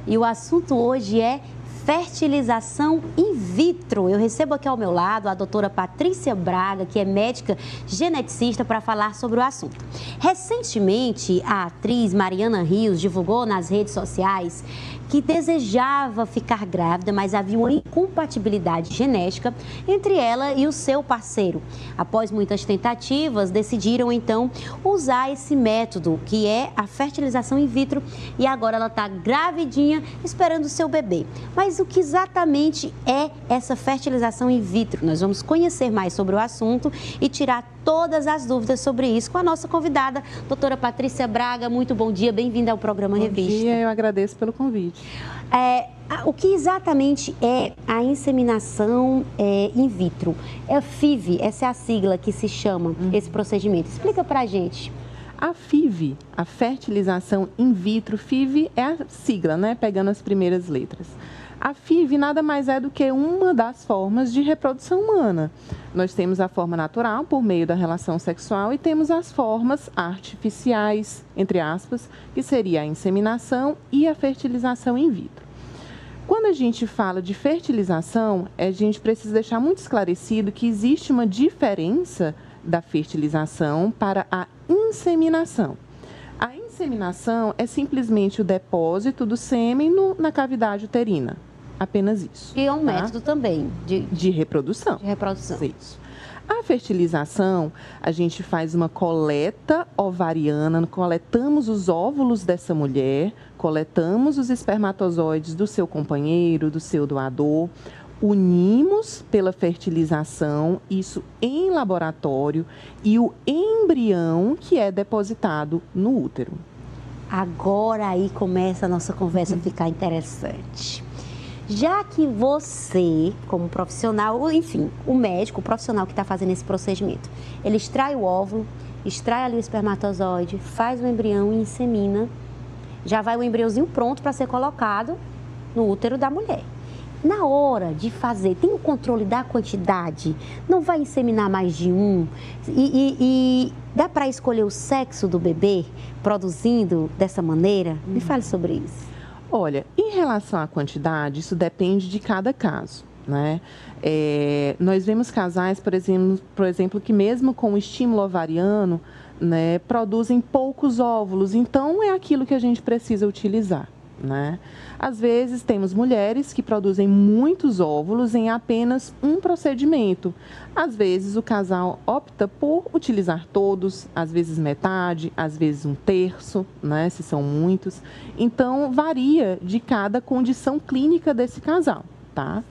E o assunto hoje é fertilização in vitro. Eu recebo aqui ao meu lado a doutora Patrícia Braga, que é médica geneticista, para falar sobre o assunto. Recentemente, a atriz Mariana Rios divulgou nas redes sociais que desejava ficar grávida, mas havia uma incompatibilidade genética entre ela e o seu parceiro. Após muitas tentativas, decidiram então usar esse método, que é a fertilização in vitro, e agora ela está gravidinha, esperando o seu bebê. Mas o que exatamente é essa fertilização in vitro? Nós vamos conhecer mais sobre o assunto e tirar todas as dúvidas sobre isso com a nossa convidada, doutora Patrícia Braga. Muito bom dia, bem-vinda ao programa Revista. Bom dia, eu agradeço pelo convite. O que exatamente é a inseminação in vitro? É FIV, essa é a sigla que se chama esse procedimento. Explica pra gente. A FIV, a fertilização in vitro, FIV é a sigla, né? Pegando as primeiras letras. A FIV nada mais é do que uma das formas de reprodução humana. Nós temos a forma natural, por meio da relação sexual, e temos as formas artificiais, entre aspas, que seria a inseminação e a fertilização in vitro. Quando a gente fala de fertilização, a gente precisa deixar muito esclarecido que existe uma diferença da fertilização para a inseminação. A inseminação é simplesmente o depósito do sêmen na cavidade uterina. Apenas isso. E é um método também de reprodução. De reprodução. Isso. A fertilização, a gente faz uma coleta ovariana, coletamos os óvulos dessa mulher, coletamos os espermatozoides do seu companheiro, do seu doador, unimos pela fertilização, isso em laboratório, e o embrião que é depositado no útero. Agora aí começa a nossa conversa a ficar interessante. Já que você, como profissional, enfim, o médico, o profissional que está fazendo esse procedimento, ele extrai o óvulo, extrai ali o espermatozoide, faz o embrião e insemina, já vai o embriãozinho pronto para ser colocado no útero da mulher. Na hora de fazer, tem o controle da quantidade, não vai inseminar mais de um, e dá para escolher o sexo do bebê produzindo dessa maneira? Me fale sobre isso. Olha, em relação à quantidade, isso depende de cada caso, né? Nós vemos casais, por exemplo, que mesmo com o estímulo ovariano, né, produzem poucos óvulos, então é aquilo que a gente precisa utilizar, né? Às vezes temos mulheres que produzem muitos óvulos em apenas um procedimento. Às vezes o casal opta por utilizar todos, às vezes metade, às vezes um terço, né, se são muitos. Então varia de cada condição clínica desse casal, tá?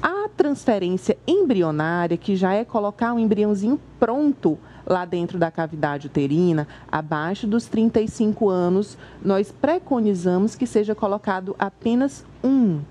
A transferência embrionária, que já é colocar um embriãozinho pronto lá dentro da cavidade uterina, abaixo dos 35 anos, nós preconizamos que seja colocado apenas um.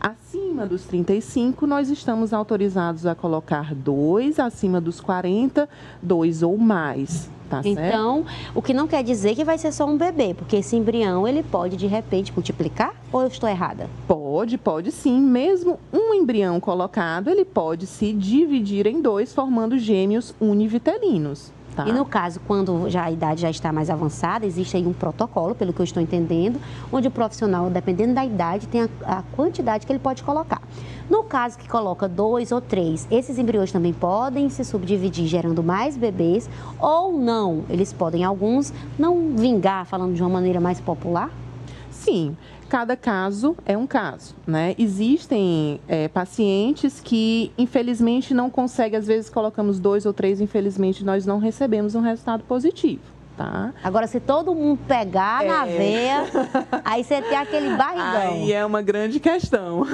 Acima dos 35, nós estamos autorizados a colocar 2, acima dos 40, 2 ou mais. Tá certo? Então, o que não quer dizer que vai ser só um bebê, porque esse embrião, ele pode, de repente, multiplicar, ou eu estou errada? Pode sim. Mesmo um embrião colocado, ele pode se dividir em 2, formando gêmeos univitelinos. Tá. E no caso, quando a idade já está mais avançada, existe aí um protocolo, pelo que eu estou entendendo, onde o profissional, dependendo da idade, tem a quantidade que ele pode colocar. No caso que coloca 2 ou 3, esses embriões também podem se subdividir, gerando mais bebês, ou não? Eles podem, alguns, não vingar, falando de uma maneira mais popular? Sim. Cada caso é um caso, né? Existem pacientes que, infelizmente, não conseguem, às vezes colocamos 2 ou 3, infelizmente, nós não recebemos um resultado positivo, tá? Agora, se todo mundo pegar na veia, aí você tem aquele barrigão. Aí é uma grande questão.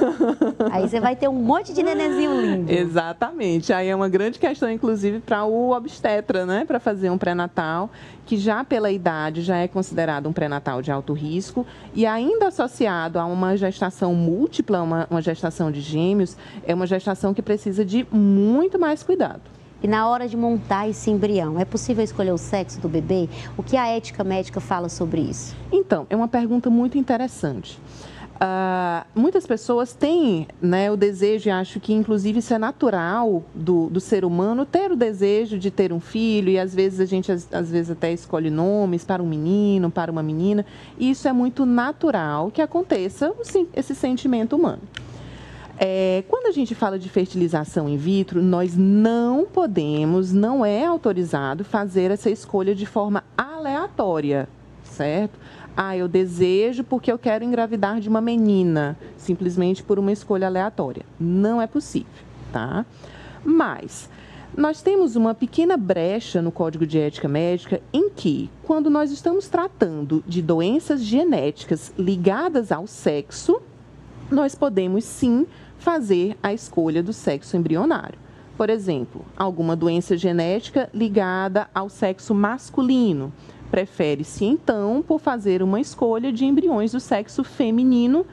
Aí você vai ter um monte de nenenzinho lindo. Exatamente. Aí é uma grande questão, inclusive, para o obstetra, né? Para fazer um pré-natal, que já pela idade já é considerado um pré-natal de alto risco e ainda associado a uma gestação múltipla, uma gestação de gêmeos, é uma gestação que precisa de muito mais cuidado. E na hora de montar esse embrião, é possível escolher o sexo do bebê? O que a ética médica fala sobre isso? Então, é uma pergunta muito interessante. Muitas pessoas têm, né, o desejo, e acho que inclusive isso é natural do ser humano, ter o desejo de ter um filho, e às vezes a gente às vezes até escolhe nomes para um menino, para uma menina, e isso é muito natural que aconteça esse sentimento humano. Quando a gente fala de fertilização in vitro, nós não podemos, não é autorizado fazer essa escolha de forma aleatória, certo? Eu desejo porque eu quero engravidar de uma menina, simplesmente por uma escolha aleatória. Não é possível, tá? Mas nós temos uma pequena brecha no Código de Ética Médica em que, quando nós estamos tratando de doenças genéticas ligadas ao sexo, nós podemos sim fazer a escolha do sexo embrionário. Por exemplo, alguma doença genética ligada ao sexo masculino. Prefere-se, então, por fazer uma escolha de embriões do sexo feminino,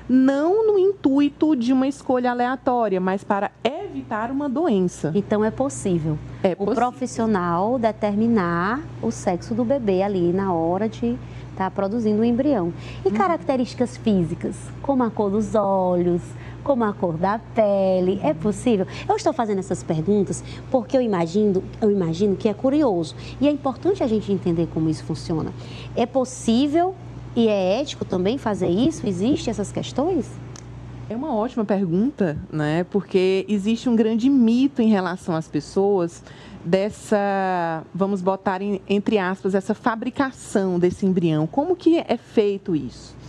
não no intuito de uma escolha aleatória, mas para evitar uma doença. Então, é possível o profissional determinar o sexo do bebê ali na hora de estar produzindo o embrião. E características físicas, como a cor dos olhos, como a cor da pele, é possível? Eu estou fazendo essas perguntas porque eu imagino que é curioso e é importante a gente entender como isso funciona. É possível e é ético também fazer isso? Existem essas questões? É uma ótima pergunta, né? Porque existe um grande mito em relação às pessoas dessa, vamos botar entre aspas, essa fabricação desse embrião. Como que é feito isso?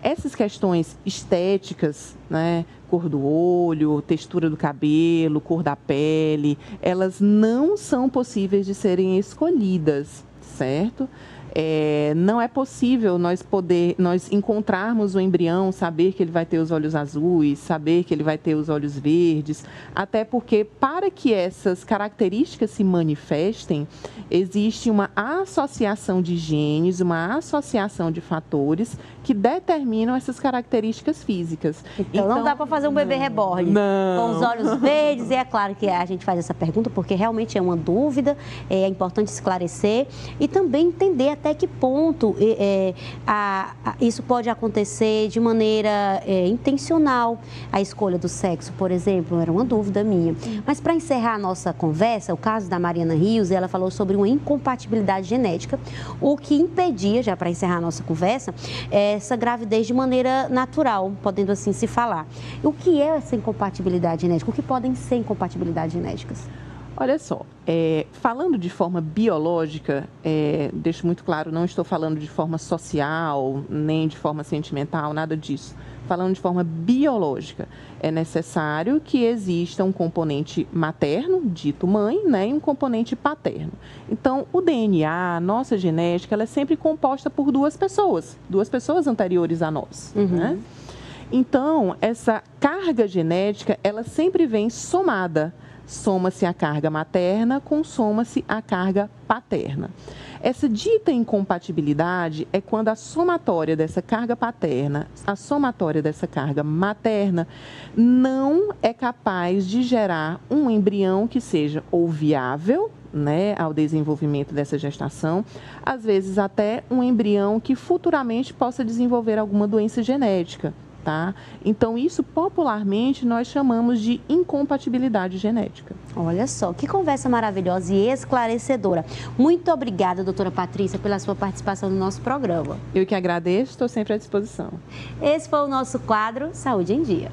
Essas questões estéticas, né, cor do olho, textura do cabelo, cor da pele, elas não são possíveis de serem escolhidas, certo? Não é possível nós encontrarmos o embrião, saber que ele vai ter os olhos azuis, saber que ele vai ter os olhos verdes, até porque para que essas características se manifestem, existe uma associação de genes, uma associação de fatores que determinam essas características físicas. Então não dá para fazer um bebê reborn com os olhos verdes, e é claro que a gente faz essa pergunta porque realmente é uma dúvida, é importante esclarecer e também entender até que ponto isso pode acontecer de maneira intencional, a escolha do sexo, por exemplo, era uma dúvida minha. Mas para encerrar a nossa conversa, o caso da Mariana Rios, ela falou sobre uma incompatibilidade genética, o que impedia, já para encerrar a nossa conversa, essa gravidez de maneira natural, podendo assim se falar. O que é essa incompatibilidade genética? O que podem ser incompatibilidades genéticas? Olha só, falando de forma biológica, deixo muito claro, não estou falando de forma social, nem de forma sentimental, nada disso. Falando de forma biológica, é necessário que exista um componente materno, dito mãe, né, e um componente paterno. Então, o DNA, a nossa genética, ela é sempre composta por duas pessoas anteriores a nós, né? Então, essa carga genética, ela sempre vem somada. Soma-se a carga materna, consoma-se a carga paterna. Essa dita incompatibilidade é quando a somatória dessa carga paterna, a somatória dessa carga materna, não é capaz de gerar um embrião que seja ou viável, né, ao desenvolvimento dessa gestação, às vezes até um embrião que futuramente possa desenvolver alguma doença genética. Tá? Então, isso popularmente nós chamamos de incompatibilidade genética. Olha só, que conversa maravilhosa e esclarecedora. Muito obrigada, doutora Patrícia, pela sua participação no nosso programa. Eu que agradeço, estou sempre à disposição. Esse foi o nosso quadro Saúde em Dia.